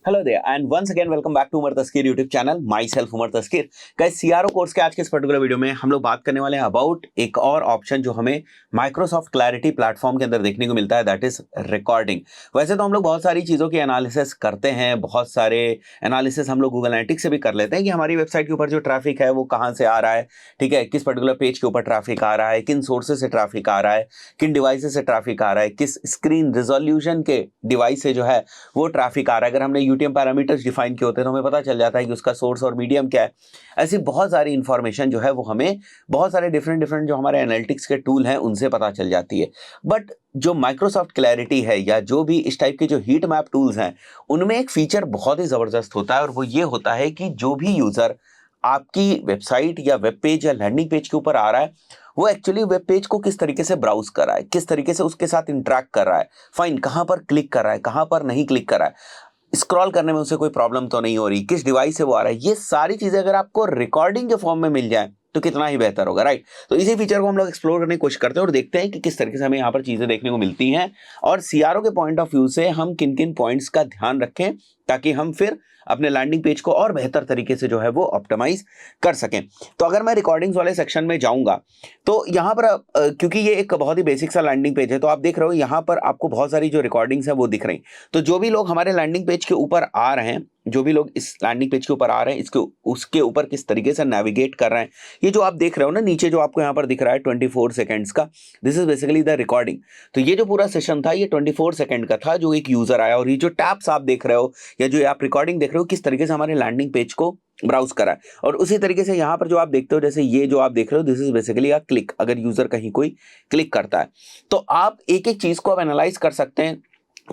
Hello there and once again welcome back to Umar Taskeer YouTube channel, myself Umar Taskeer. Guys, CRO course के आज के इस particular video में हम लोग बात करने वाले हैं अबाउट एक और ऑप्शन जो हमें माइक्रोसॉफ्ट क्लैरिटी प्लेटफॉर्म के अंदर देखने को मिलता है, दैट इज रिकॉर्डिंग। वैसे तो हम लोग बहुत सारी चीज़ों की एनालिसिस करते हैं, बहुत सारे एनालिसिस हम लोग गूगल एनालिटिक्स से भी कर लेते हैं कि हमारी वेबसाइट के ऊपर जो ट्रैफिक है वो कहाँ से आ रहा है, ठीक है, किस पर्टिकुलर पेज के ऊपर ट्रैफिक आ रहा है, किन सोर्सेज से ट्रैफिक आ रहा है, किन डिवाइसेज से ट्रैफिक आ रहा है, किस स्क्रीन रिजोल्यूशन के डिवाइस से जो है वो ट्रैफिक आ रहा है। अगर हमने यूटीएम पैरामीटर्स डिफाइन किए होते हैं तो हमें पता चल जाता है कि उसका सोर्स और मीडियम क्या है। ऐसी बहुत सारी इंफॉर्मेशन जो है वो हमें बहुत सारे डिफरेंट डिफरेंट जो हमारे एनालिटिक्स के टूल हैं उनसे पता चल जाती है। बट जो माइक्रोसॉफ्ट क्लैरिटी है या जो भी इस टाइप के जो हीट मैप टूल्स हैं उनमें एक फीचर बहुत ही जबरदस्त होता है और वो ये होता है कि जो भी यूजर आपकी वेबसाइट या वेब पेज या लैंडिंग पेज के ऊपर आ रहा है वो एक्चुअली वेब पेज को किस तरीके से ब्राउज कर रहा है, किस तरीके से उसके साथ इंटरेक्ट कर रहा है, फाइन, कहां पर क्लिक कर रहा है, कहां पर नहीं क्लिक कर रहा है, स्क्रॉल करने में उसे कोई प्रॉब्लम तो नहीं हो रही, किस डिवाइस से वो आ रहा है। ये सारी चीजें अगर आपको रिकॉर्डिंग के फॉर्म में मिल जाए तो कितना ही बेहतर होगा, राइट। तो इसी फीचर को हम लोग एक्सप्लोर करने की कोशिश करते हैं और देखते हैं कि किस तरीके से हमें यहाँ पर चीजें देखने को मिलती हैं और सीआरओ के पॉइंट ऑफ व्यू से हम किन किन पॉइंट्स का ध्यान रखें ताकि हम फिर अपने लैंडिंग पेज को और बेहतर तरीके से जो है वो ऑप्टिमाइज कर सकें। तो अगर मैं रिकॉर्डिंग्स वाले सेक्शन में जाऊंगा तो यहाँ पर क्योंकि ये एक बहुत ही बेसिक सा लैंडिंग पेज है तो आप देख रहे हो यहाँ पर आपको बहुत सारी जो रिकॉर्डिंग्स है वो दिख रही। तो जो भी लोग हमारे लैंडिंग पेज के ऊपर आ रहे हैं, जो भी लोग इस लैंडिंग पेज के ऊपर आ रहे हैं, इसके उसके ऊपर किस तरीके से नेविगेट कर रहे हैं, ये जो आप देख रहे हो ना नीचे जो आपको यहाँ पर दिख रहा है 24 सेकंड्स का, this is basically the recording. तो ये जो पूरा सेशन था ये 24 सेकंड का था जो एक यूजर आया और ये जो टैप्स आप देख रहे हो या जो आप रिकॉर्डिंग देख रहे हो किस तरीके से हमारे लैंडिंग पेज को ब्राउज करा है। और उसी तरीके से यहाँ पर जो आप देखते हो, जैसे ये जो आप देख रहे हो this is basically a click. अगर यूजर कहीं कोई क्लिक करता है तो आप एक एक चीज को आप एनालाइज कर सकते हैं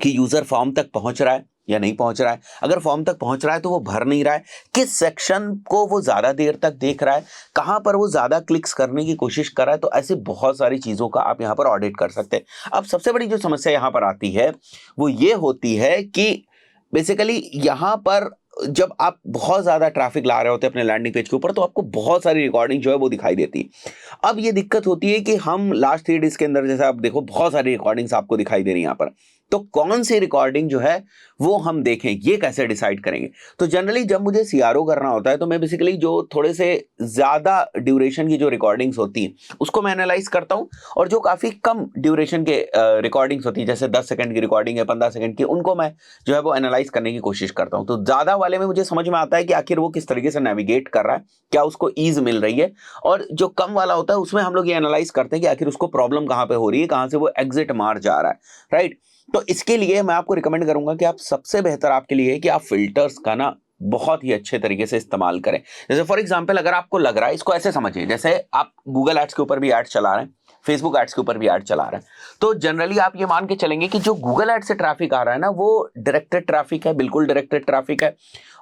कि यूजर फॉर्म तक पहुंच रहा है या नहीं पहुंच रहा है। अगर फॉर्म तक पहुंच रहा है तो वो भर नहीं रहा है, किस सेक्शन को वो ज्यादा देर तक देख रहा है, कहां पर वो ज्यादा क्लिक्स करने की कोशिश कर रहा है। तो ऐसे बहुत सारी चीजों का आप यहां पर ऑडिट कर सकते हैं। अब सबसे बड़ी जो समस्या यहां पर आती है वो ये होती है कि बेसिकली यहां पर जब आप बहुत ज्यादा ट्रैफिक ला रहे होते हैं अपने लैंडिंग पेज के ऊपर तो आपको बहुत सारी रिकॉर्डिंग जो है वो दिखाई देती है। अब ये दिक्कत होती है कि हम लास्ट 3 डेज के अंदर जैसे आप देखो बहुत सारी रिकॉर्डिंग्स आपको दिखाई दे रही है यहाँ पर, तो कौन सी रिकॉर्डिंग जो है वो हम देखें, ये कैसे डिसाइड करेंगे। तो जनरली जब मुझे सीआरओ करना होता है तो मैं बेसिकली जो थोड़े से ज्यादा ड्यूरेशन की जो रिकॉर्डिंग्स होती हैं उसको मैं एनालाइज करता हूं और जो काफी कम ड्यूरेशन के रिकॉर्डिंग्स होती है जैसे 10 सेकंड की रिकॉर्डिंग है, 15 सेकंड की, उनको मैं जो है वो एनालाइज करने की कोशिश करता हूं। तो ज्यादा वाले में मुझे समझ में आता है कि आखिर वो किस तरीके से नेविगेट कर रहा है, क्या उसको ईज मिल रही है। और जो कम वाला होता है उसमें हम लोग ये एनालाइज करते हैं कि आखिर उसको प्रॉब्लम कहां पे हो रही है, कहां से वो एग्जिट मार जा रहा है, राइट। तो इसके लिए मैं आपको रिकमेंड करूंगा कि आप सबसे बेहतर आपके लिए है कि आप फिल्टर्स का ना बहुत ही अच्छे तरीके से इस्तेमाल करें। जैसे फॉर एग्जांपल अगर आपको लग रहा है, इसको ऐसे समझिए जैसे आप गूगल एड्स के ऊपर भी एड चला रहे हैं, फेसबुक एड्स के ऊपर भी एड चला रहे हैं, तो जनरली आप ये मान के चलेंगे कि जो गूगल एड से ट्रैफिक आ रहा है ना वो डायरेक्टेड ट्रैफिक है, बिल्कुल डायरेक्टेड ट्रैफिक है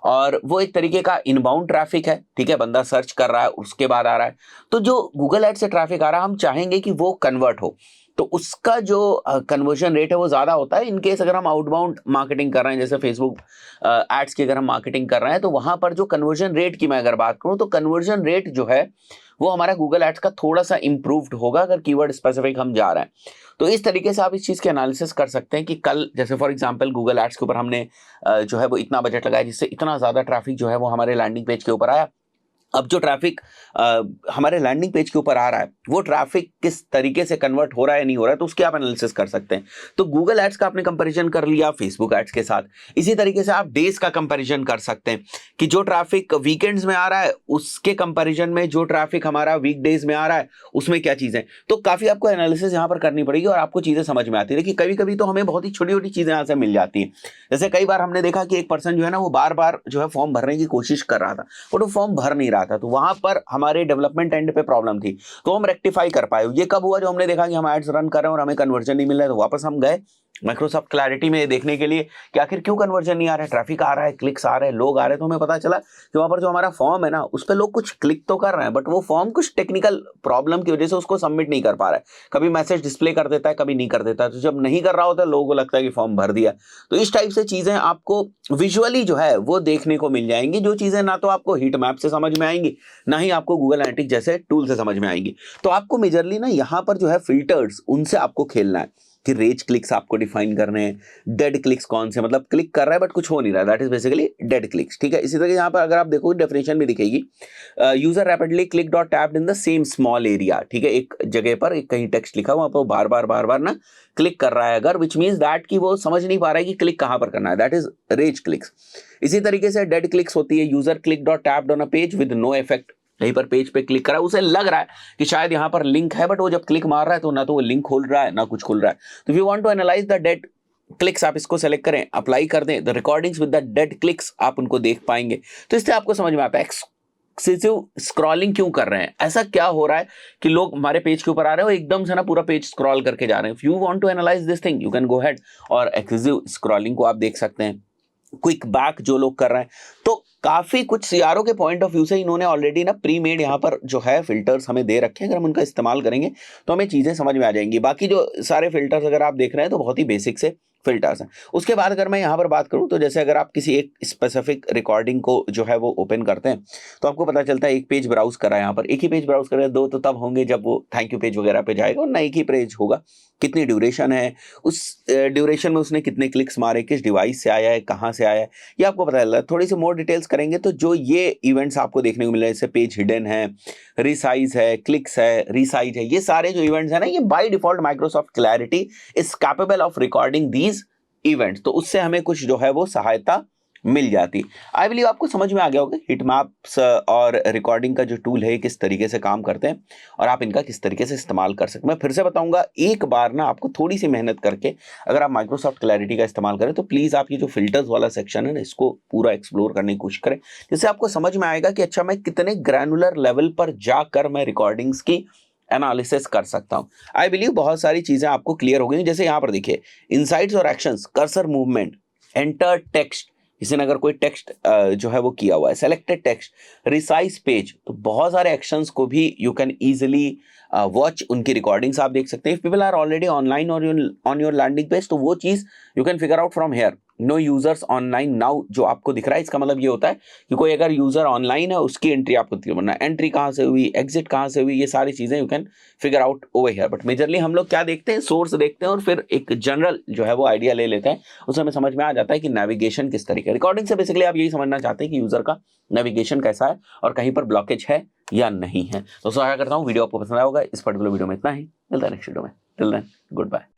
और वो एक तरीके का इनबाउंड ट्रैफिक है, ठीक है, बंदा सर्च कर रहा है उसके बाद आ रहा है। तो जो गूगल एड से ट्रैफिक आ रहा है हम चाहेंगे कि वो कन्वर्ट हो, तो उसका जो कन्वर्जन रेट है वो ज्यादा होता है। इनकेस अगर हम आउटबाउंड मार्केटिंग कर रहे हैं जैसे फेसबुक एड्स की अगर हम मार्केटिंग कर रहे हैं तो वहां पर जो कन्वर्जन रेट की मैं अगर बात करूं तो कन्वर्जन रेट जो है वो हमारा गूगल एड्स का थोड़ा सा इंप्रूव्ड होगा अगर कीवर्ड स्पेसिफिक हम जा रहे हैं। तो इस तरीके से आप इस चीज के एनालिसिस कर सकते हैं कि कल जैसे फॉर एग्जांपल गूगल एड्स के ऊपर हमने जो है वो इतना बजट लगाया जिससे इतना ज्यादा ट्रैफिक जो है वो हमारे लैंडिंग पेज के ऊपर आया। अब जो ट्रैफिक हमारे लैंडिंग पेज के ऊपर आ रहा है वो ट्रैफिक किस तरीके से कन्वर्ट हो रहा है नहीं हो रहा है तो उसकी आप एनालिसिस कर सकते हैं। तो गूगल एड्स का आपने कंपैरिजन कर लिया फेसबुक एड्स के साथ, इसी तरीके से आप डेज का कंपैरिजन कर सकते हैं कि जो ट्रैफिक वीकेंड्स में आ रहा है उसके कंपैरिजन में जो ट्रैफिक हमारा वीकडेज में आ रहा है उसमें क्या चीजें। तो काफी आपको एनालिसिस यहाँ पर करनी पड़ेगी और आपको चीजें समझ में आती है। देखिए कभी कभी तो हमें बहुत ही छोटी छोटी चीजें यहाँ से मिल जाती हैं। जैसे कई बार हमने देखा कि एक पर्सन जो है ना वो बार बार जो है फॉर्म भरने की कोशिश कर रहा था बट वो फॉर्म भर नहीं रहा था, तो वहां पर हमारे डेवलपमेंट एंड पे प्रॉब्लम थी तो हम रेक्टिफाई कर पाए। ये कब हुआ, जो हमने देखा कि हम एड्स रन कर रहे हैं और हमें कन्वर्जन नहीं मिल रहा है तो वापस हम गए माइक्रोसॉफ्ट क्लैरिटी में देखने के लिए कि आखिर क्यों कन्वर्जन नहीं आ रहा है, ट्रैफिक आ रहा है, क्लिक्स आ रहे हैं, लोग आ रहे हैं। तो हमें पता चला कि वहां पर जो हमारा फॉर्म है ना उस पर लोग कुछ क्लिक तो कर रहे हैं बट वो फॉर्म कुछ टेक्निकल प्रॉब्लम की वजह से उसको सबमिट नहीं कर पा रहा है। कभी मैसेज डिस्प्ले कर देता है, कभी नहीं कर देता है। तो जब नहीं कर रहा होता है लोगों को लगता है कि फॉर्म भर दिया। तो इस टाइप से चीजें आपको विजुअली जो है वो देखने को मिल जाएंगी, जो चीजें ना तो आपको हीट मैप से समझ में आएंगी ना ही आपको गूगल एनालिटिक्स जैसे टूल से समझ में आएंगी। तो आपको मेजरली ना यहाँ पर जो है फिल्टर्स उनसे आपको खेलना है कि रेज क्लिक्स आपको डिफाइन करने हैं, डेड क्लिक्स कौन से, मतलब क्लिक कर रहा है बट कुछ हो नहीं रहा है, that is basically dead clicks. ठीक है, इसी तरह यहाँ पर अगर आप देखोगे डेफिनेशन भी दिखेगी, यूजर रैपिडली क्लिक्ड और tapped in the same small area. ठीक है, एक जगह पर एक कहीं टेक्स्ट लिखा हुआ पर बार बार ना क्लिक कर रहा है अगर, विच मीन्स दैट कि वो समझ नहीं पा रहा है कि क्लिक कहां पर करना है, दैट इज रेज क्लिक्स। इसी तरीके से डेड क्लिक्स होती है, यूजर क्लिक्ड और tapped on a page with no effect, कहीं पर पेज पे क्लिक करा, उसे लग रहा है कि शायद यहाँ पर लिंक है, बट वो जब क्लिक मार रहा है तो ना तो वो लिंक खोल रहा है ना कुछ खुल रहा है। तो if you want to analyse the dead clicks, आप इसको सेलेक्ट करें, अप्लाई कर दें, the recordings with the dead clicks आप उनको देख पाएंगे। तो इससे आपको समझ में आता है एक्सेसिव स्क्रॉलिंग क्यों कर रहे हैं, ऐसा क्या हो रहा है कि लोग हमारे पेज के ऊपर आ रहे हैं और एकदम से ना पूरा पेज स्क्रॉल करके जा रहे हैं। If you want to analyse this thing, you can go head और एक्सेसिव स्क्रॉलिंग को आप देख सकते हैं, क्विक बैक जो लोग कर रहे हैं। तो काफी कुछ सीआरओ के पॉइंट ऑफ व्यू से इन्होंने ऑलरेडी ना प्री मेड यहाँ पर जो है फिल्टर्स हमें दे रखे हैं, अगर हम उनका इस्तेमाल करेंगे तो हमें चीजें समझ में आ जाएंगी। बाकी जो सारे फिल्टर्स अगर आप देख रहे हैं तो बहुत ही बेसिक से फिल्टर्स हैं। उसके बाद अगर मैं यहाँ पर बात करूँ तो जैसे अगर आप किसी एक स्पेसिफिक रिकॉर्डिंग को जो है वो ओपन करते हैं तो आपको पता चलता है एक पेज ब्राउज करा है, यहाँ पर एक ही पेज ब्राउज कर रहे हैं, दो तो तब होंगे जब वो थैंक यू पेज वगैरह पे जाएगा और ना एक ही पेज होगा। कितनी ड्यूरेशन है, उस ड्यूरेशन में उसने कितने क्लिक्स मारे, किस डिवाइस से आया है, कहाँ से आया है, ये आपको पता चलता है। थोड़ी सी मोर डिटेल्स करेंगे तो जो ये इवेंट्स आपको देखने को मिल रहे हैं, जैसे पेज हिडन है, रिसाइज है, क्लिक्स है, रिसाइज है, ये सारे जो इवेंट्स है ना, ये by default Microsoft clarity is capable of recording these events. तो उससे हमें कुछ जो है वो सहायता मिल जाती। आई बिलीव आपको समझ में आ गया होगा हिट मैप्स और रिकॉर्डिंग का जो टूल है किस तरीके से काम करते हैं और आप इनका किस तरीके से इस्तेमाल कर सकते हैं। मैं फिर से बताऊंगा, एक बार ना आपको थोड़ी सी मेहनत करके अगर आप माइक्रोसॉफ्ट क्लैरिटी का इस्तेमाल करें तो प्लीज आप ये जो फिल्टर्स वाला सेक्शन है ना, इसको पूरा एक्सप्लोर करने की कोशिश करें, जिससे आपको समझ में आएगा कि अच्छा मैं कितने ग्रैनुलर लेवल पर जाकर मैं रिकॉर्डिंग्स की एनालिसिस कर सकता हूं। आई बिलीव बहुत सारी चीजें आपको क्लियर हो गई। जैसे यहां पर देखिए, इनसाइट्स और actions, cursor movement, enter text, किसी ने अगर कोई टेक्स्ट जो है वो किया हुआ है, सेलेक्टेड टेक्स्ट, रिसाइज पेज, तो बहुत सारे एक्शंस को भी यू कैन इजीली वॉच, उनकी रिकॉर्डिंग्स आप देख सकते हैं। If people are already online और ऑन योर लैंडिंग पेज, तो वो चीज you can figure out from here. No users online now जो आपको दिख रहा है, इसका मतलब ये होता है कि कोई अगर यूजर ऑनलाइन है उसकी एंट्री आपको दिखती है, वरना एंट्री कहाँ से हुई, एग्जिट कहाँ से हुई, ये सारी चीजें you can figure out over here. But majorly हम लोग क्या देखते हैं, सोर्स देखते हैं और फिर एक जनरल जो है वो आइडिया ले लेते हैं, उससे हमें समझ में आ जाता है कि नेविगेशन किस तरीके। रिकॉर्डिंग से बेसिकली आप यही समझना चाहते हैं कि यूजर का नेविगेशन कैसा है और कहीं पर ब्लॉकेज है या नहीं है। तो आशा करता हूँ वीडियो आपको पसंद आया होगा। इस पर्टिकुलर वीडियो में इतना ही, मिलता है नेक्स्ट वीडियो में, टिल देन गुड बाय।